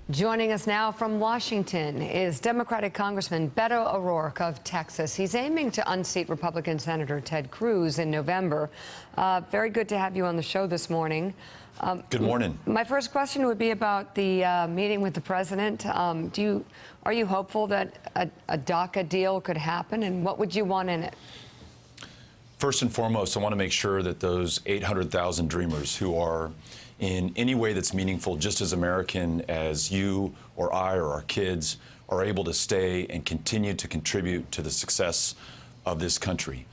Joining us now from Washington is Democratic Congressman Beto O'Rourke of Texas. He's aiming to unseat Republican Senator Ted Cruz in November. Very good to have you on the show this morning. Good morning. My first question would be about the meeting with the president. Are you hopeful that a DACA deal could happen, and what would you want in it? First and foremost, I want to make sure that those 800,000 dreamers who are in any way that's meaningful, just as American as you or I or our kids, are able to stay and continue to contribute to the success of this country.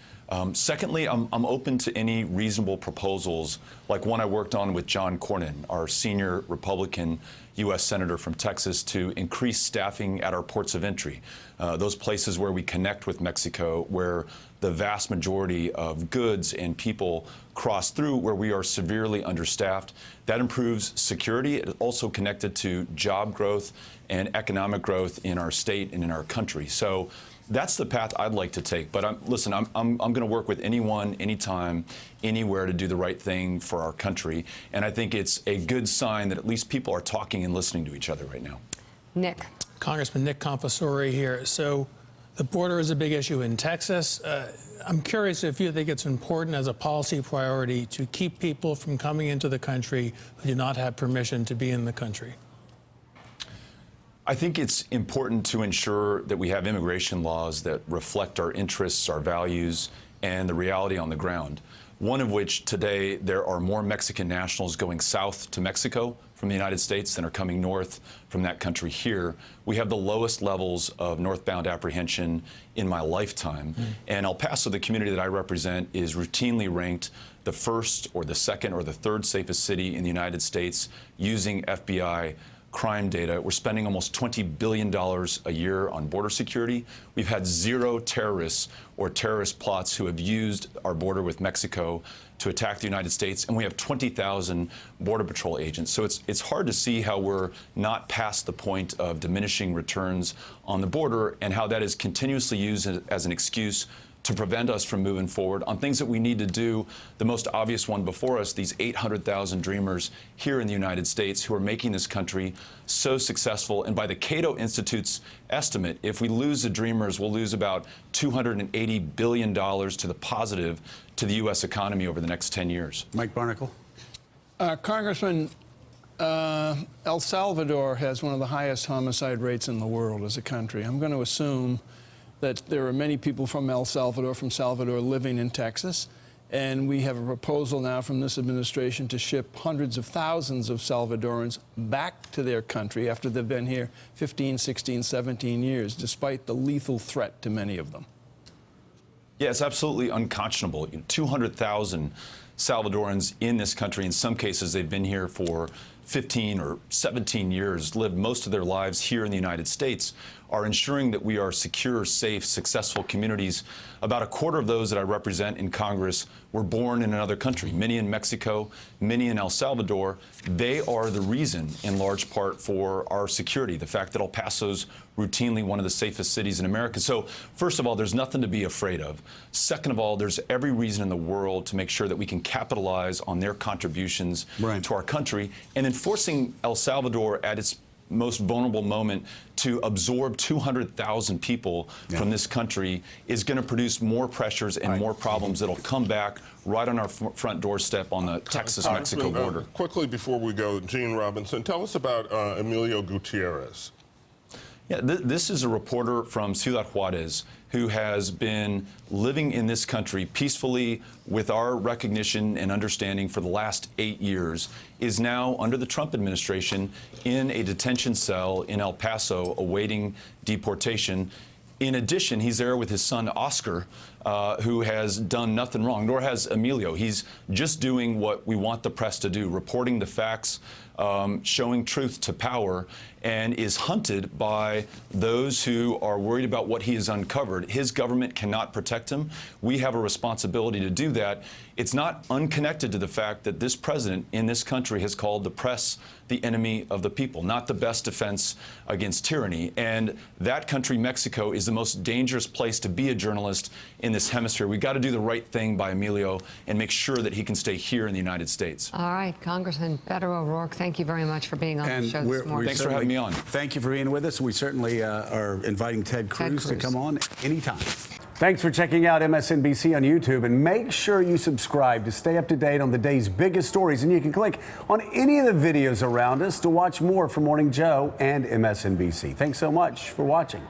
Secondly, I'm open to any reasonable proposals, like one I worked on with John Cornyn, our senior Republican U.S. Senator from Texas, to increase staffing at our ports of entry, those places where we connect with Mexico, where the vast majority of goods and people cross through, where we are severely understaffed. That improves security. It's also connected to job growth and economic growth in our state and in our country. So that's the path I'd like to take. But listen, I'm going to work with anyone, anytime, anywhere to do the right thing for our country. And I think it's a good sign that at least people are talking and listening to each other right now. Nick. Congressman Nick Confessore here. So the border is a big issue in Texas. I'm curious if you think it's important as a policy priority to keep people from coming into the country who do not have permission to be in the country. I think it's important to ensure that we have immigration laws that reflect our interests, our values, and the reality on the ground. One of which today there are more Mexican nationals going south to Mexico from the United States than are coming north from that country here. We have the lowest levels of northbound apprehension in my lifetime. And El Paso, the community that I represent, is routinely ranked the first or the second or the third safest city in the United States using FBI crime data. We're spending almost $20 billion a year on border security. We've had 0 terrorists or terrorist plots who have used our border with Mexico to attack the United States, and we have 20,000 Border Patrol agents. So it's hard to see how we're not past the point of diminishing returns on the border, and how that is continuously used as an excuse to prevent us from moving forward on things that we need to do. The most obvious one before us, these 800,000 dreamers here in the United States who are making this country so successful. And by the Cato Institute's estimate, if we lose the dreamers, we'll lose about $280 billion to the positive to the U.S. economy over the next 10 years. Mike Barnicle. Congressman, El Salvador has one of the highest homicide rates in the world as a country. I'm going to assume that there are many people from El Salvador, living in Texas. And we have a proposal now from this administration to ship hundreds of thousands of Salvadorans back to their country after they've been here 15, 16, 17 years, despite the lethal threat to many of them. Yeah, it's absolutely unconscionable. 200,000 Salvadorans in this country. In some cases, they've been here for 15 or 17 years, lived most of their lives here in the United States, are ensuring that we are secure, safe, successful communities. About a quarter of those that I represent in Congress were born in another country, many in Mexico, many in El Salvador. They are the reason, in large part, for our security, the fact that El Paso's routinely one of the safest cities in America. So, first of all, there's nothing to be afraid of. Second of all, there's every reason in the world to make sure that we can capitalize on their contributions to our country. And enforcing El Salvador at its most vulnerable moment to absorb 200,000 people from this country is going to produce more pressures and more problems that'll come back right on our front doorstep on the Texas-Mexico border. Quickly before we go, Gene Robinson, tell us about Emilio Gutierrez. Yeah, this is a reporter from Ciudad Juarez who has been living in this country peacefully with our recognition and understanding for the last 8 years, is now under the Trump administration in a detention cell in El Paso awaiting deportation. In addition, he's there with his son, Oscar, who has done nothing wrong, nor has Emilio. He's just doing what we want the press to do, reporting the facts, showing truth to power, and is hunted by those who are worried about what he has uncovered. His government cannot protect him. We have a responsibility to do that. It's not unconnected to the fact that this president in this country has called the press the enemy of the people, not the best defense against tyranny. And that country, Mexico, is the most dangerous place to be a journalist in this hemisphere. We've got to do the right thing by Emilio and make sure that he can stay here in the United States. All right, Congressman Beto O'Rourke, thank you very much for being on the show this morning. Thanks for having me on. Thank you for being with us. We certainly are inviting Ted Cruz to come on anytime. Thanks for checking out MSNBC on YouTube, and make sure you subscribe to stay up to date on the day's biggest stories. And you can click on any of the videos around us to watch more from Morning Joe and MSNBC. Thanks so much for watching.